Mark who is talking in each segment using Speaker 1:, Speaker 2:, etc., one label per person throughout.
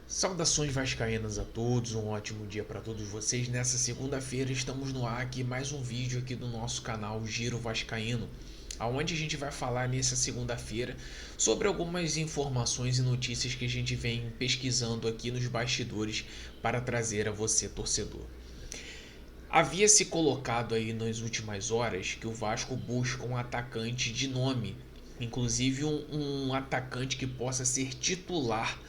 Speaker 1: Saudações vascaínas a todos, um ótimo dia para todos vocês. Nessa segunda-feira estamos no ar aqui mais um vídeo aqui do nosso canal Giro Vascaíno, aonde a gente vai falar nessa segunda-feira sobre algumas informações e notícias que a gente vem pesquisando aqui nos bastidores para trazer a você, torcedor. Havia se colocado aí nas últimas horas que o Vasco busca um atacante de nome, inclusive um atacante que possa ser titular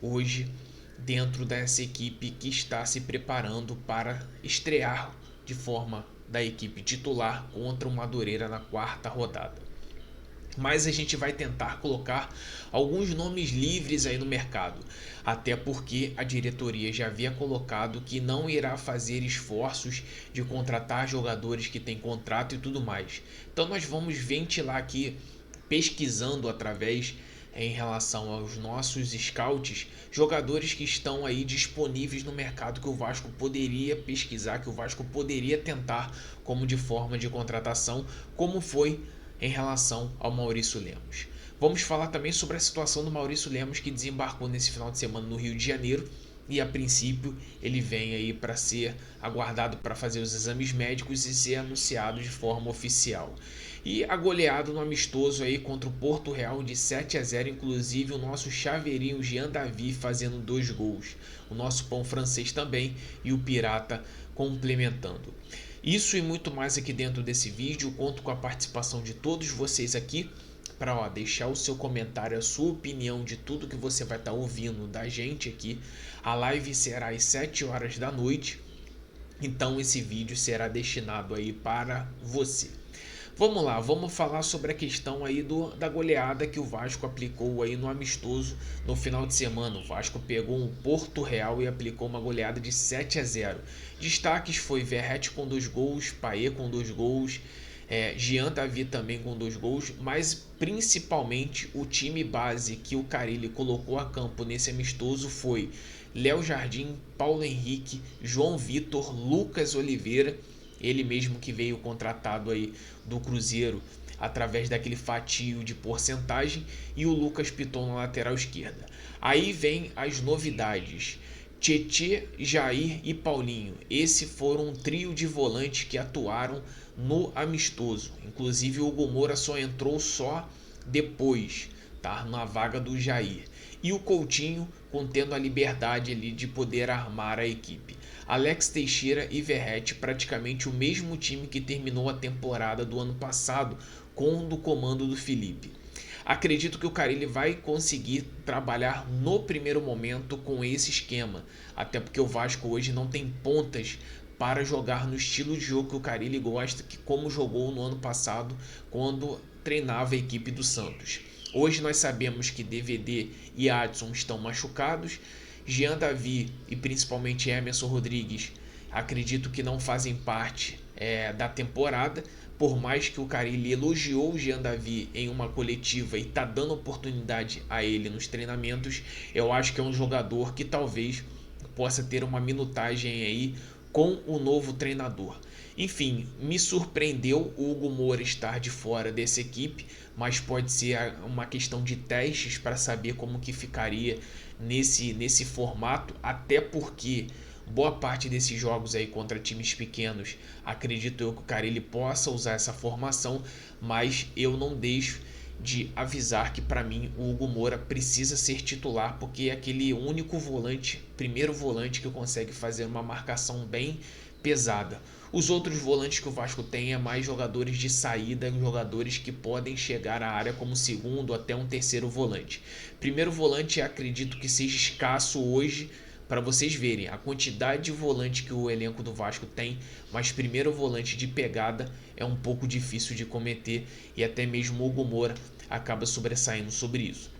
Speaker 1: hoje dentro dessa equipe que está se preparando para estrear de forma da equipe titular contra o Madureira na quarta rodada. Mas a gente vai tentar colocar alguns nomes livres aí no mercado, até porque a diretoria já havia colocado que não irá fazer esforços de contratar jogadores que têm contrato e tudo mais. Então nós vamos ventilar aqui, pesquisando através em relação aos nossos scouts, jogadores que estão aí disponíveis no mercado que o Vasco poderia pesquisar, que o Vasco poderia tentar como de forma de contratação, como foi em relação ao Maurício Lemos. Vamos falar também sobre a situação do Maurício Lemos, que desembarcou nesse final de semana no Rio de Janeiro e a princípio ele vem aí para ser aguardado para fazer os exames médicos e ser anunciado de forma oficial. E a goleada no amistoso aí contra o Porto Real de 7-0, inclusive o nosso chaveirinho Jean Davi fazendo 2 gols, o nosso pão francês também e o Pirata complementando. Isso e muito mais aqui dentro desse vídeo. Conto com a participação de todos vocês aqui para deixar o seu comentário, a sua opinião de tudo que você vai estar ouvindo da gente aqui. A live será às 7 horas da noite, então esse vídeo será destinado aí para você. Vamos lá, vamos falar sobre a questão aí da goleada que o Vasco aplicou aí no amistoso no final de semana. O Vasco pegou um Porto Real e aplicou uma goleada de 7-0. Destaques foi Verratti com 2 gols, Paê com 2 gols, Jean Davi também com 2 gols, mas principalmente o time base que o Carille colocou a campo nesse amistoso foi Léo Jardim, Paulo Henrique, João Vitor, Lucas Oliveira, ele mesmo que veio contratado aí do Cruzeiro através daquele fatio de porcentagem, e o Lucas Piton na lateral esquerda. Aí vem as novidades. Tietê, Jair e Paulinho. Esse foram um trio de volantes que atuaram no amistoso. Inclusive o Hugo Moura só entrou depois, tá? Na vaga do Jair. E o Coutinho contendo a liberdade ali de poder armar a equipe. Alex Teixeira e Verratti, praticamente o mesmo time que terminou a temporada do ano passado com o comando do Felipe. Acredito que o Carille vai conseguir trabalhar no primeiro momento com esse esquema, até porque o Vasco hoje não tem pontas para jogar no estilo de jogo que o Carille gosta, que como jogou no ano passado quando treinava a equipe do Santos. Hoje nós sabemos que DVD e Adson estão machucados, Jean Davi e principalmente Emerson Rodrigues acredito que não fazem parte da temporada, por mais que o Carille elogiou o Jean Davi em uma coletiva e está dando oportunidade a ele nos treinamentos, eu acho que é um jogador que talvez possa ter uma minutagem aí com o novo treinador. Enfim, me surpreendeu o Hugo Moura estar de fora dessa equipe, mas pode ser uma questão de testes para saber como que ficaria nesse formato, até porque boa parte desses jogos aí contra times pequenos, acredito eu que o Carille possa usar essa formação, mas eu não deixo de avisar que para mim o Hugo Moura precisa ser titular, porque é aquele único volante, primeiro volante que consegue fazer uma marcação bem pesada. Os outros volantes que o Vasco tem é mais jogadores de saída, jogadores que podem chegar à área como segundo até um terceiro volante. Primeiro volante acredito que seja escasso hoje, para vocês verem a quantidade de volante que o elenco do Vasco tem, mas primeiro volante de pegada é um pouco difícil de cometer e até mesmo o Hugo Moura acaba sobressaindo sobre isso.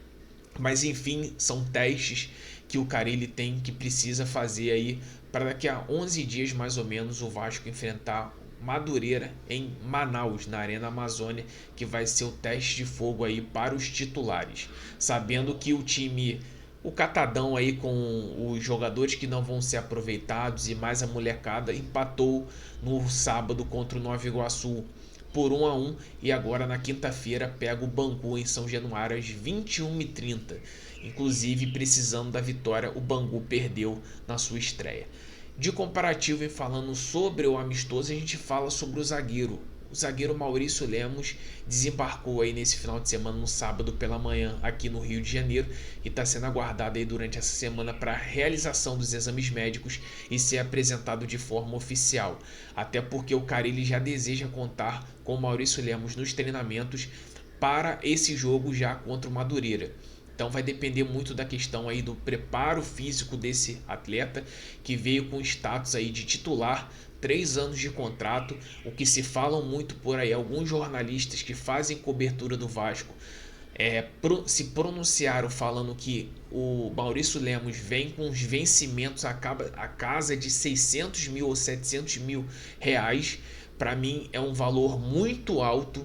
Speaker 1: Mas enfim, são testes que o Carille tem, que precisa fazer aí para daqui a 11 dias mais ou menos o Vasco enfrentar Madureira em Manaus, na Arena Amazônia, que vai ser o teste de fogo aí para os titulares, sabendo que o time, o catadão aí com os jogadores que não vão ser aproveitados e mais a molecada, empatou no sábado contra o Nova Iguaçu por 1-1 e agora na quinta-feira pega o Bangu em São Januário às 21h30. Inclusive, precisando da vitória, o Bangu perdeu na sua estreia. De comparativo e falando sobre o amistoso, a gente fala sobre o zagueiro. O zagueiro Maurício Lemos desembarcou aí nesse final de semana, no sábado pela manhã, aqui no Rio de Janeiro, e está sendo aguardado aí durante essa semana para a realização dos exames médicos e ser apresentado de forma oficial. Até porque o Carille já deseja contar com o Maurício Lemos nos treinamentos para esse jogo já contra o Madureira. Então vai depender muito da questão aí do preparo físico desse atleta, que veio com status aí de titular, 3 anos de contrato. O que se falam muito por aí, alguns jornalistas que fazem cobertura do Vasco se pronunciaram falando que o Maurício Lemos vem com os vencimentos a casa de 600 mil ou 700 mil reais. Para mim é um valor muito alto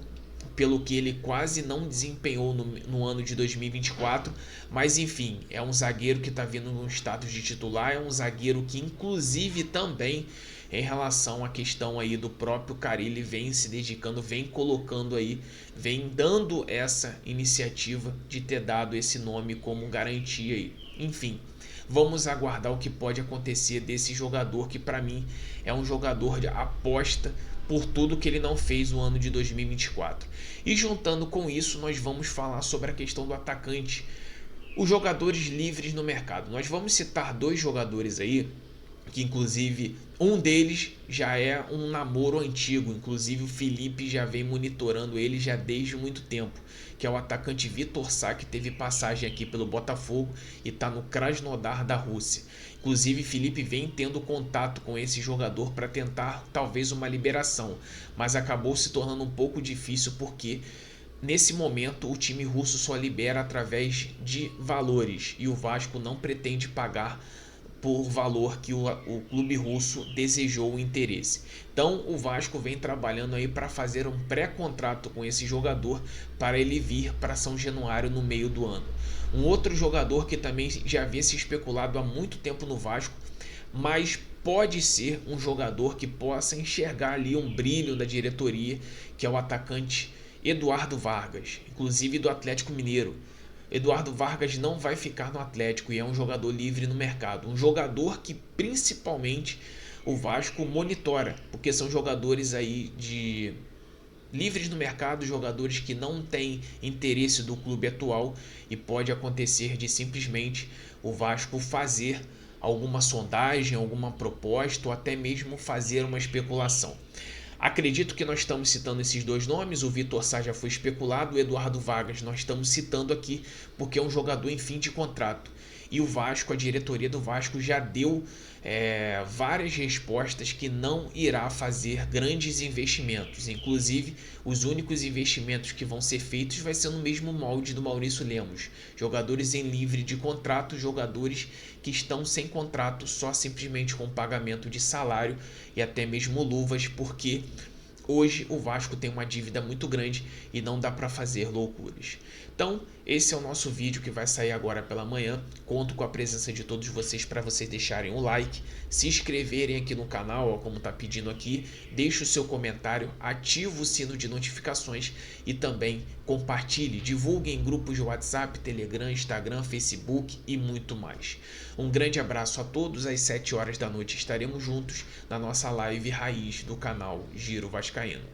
Speaker 1: pelo que ele quase não desempenhou no ano de 2024, mas enfim, é um zagueiro que está vindo no status de titular, é um zagueiro que inclusive também, em relação à questão aí do próprio Carille, vem se dedicando, vem colocando aí, vem dando essa iniciativa de ter dado esse nome como garantia aí. Enfim, vamos aguardar o que pode acontecer desse jogador, que para mim é um jogador de aposta por tudo que ele não fez no ano de 2024. E juntando com isso, nós vamos falar sobre a questão do atacante, os jogadores livres no mercado. Nós vamos citar 2 jogadores aí, que inclusive um deles já é um namoro antigo, inclusive o Felipe já vem monitorando ele já desde muito tempo, que é o atacante Vitor Sá, que teve passagem aqui pelo Botafogo e está no Krasnodar da Rússia. Inclusive Felipe vem tendo contato com esse jogador para tentar talvez uma liberação, mas acabou se tornando um pouco difícil porque nesse momento o time russo só libera através de valores e o Vasco não pretende pagar por valor que o clube russo desejou o interesse. Então o Vasco vem trabalhando aí para fazer um pré-contrato com esse jogador para ele vir para São Januário no meio do ano. Um outro jogador que também já havia se especulado há muito tempo no Vasco, mas pode ser um jogador que possa enxergar ali um brilho da diretoria, que é o atacante Eduardo Vargas, inclusive do Atlético Mineiro. Eduardo Vargas não vai ficar no Atlético e é um jogador livre no mercado. Um jogador que principalmente o Vasco monitora, porque são jogadores aí livres no mercado, jogadores que não têm interesse do clube atual, e pode acontecer de simplesmente o Vasco fazer alguma sondagem, alguma proposta ou até mesmo fazer uma especulação. Acredito que nós estamos citando esses 2 nomes, o Vitor Sá já foi especulado, o Eduardo Vargas nós estamos citando aqui porque é um jogador em fim de contrato. E o Vasco, a diretoria do Vasco já deu várias respostas que não irá fazer grandes investimentos. Inclusive, os únicos investimentos que vão ser feitos vai ser no mesmo molde do Maurício Lemos. Jogadores em livre de contrato, jogadores que estão sem contrato, só simplesmente com pagamento de salário e até mesmo luvas, porque hoje o Vasco tem uma dívida muito grande e não dá para fazer loucuras. Então, esse é o nosso vídeo que vai sair agora pela manhã. Conto com a presença de todos vocês para vocês deixarem o like, se inscreverem aqui no canal, ó, como está pedindo aqui, deixe o seu comentário, ative o sino de notificações e também compartilhe, divulgue em grupos de WhatsApp, Telegram, Instagram, Facebook e muito mais. Um grande abraço a todos. Às 7 horas da noite estaremos juntos na nossa live raiz do canal Giro Vascaíno.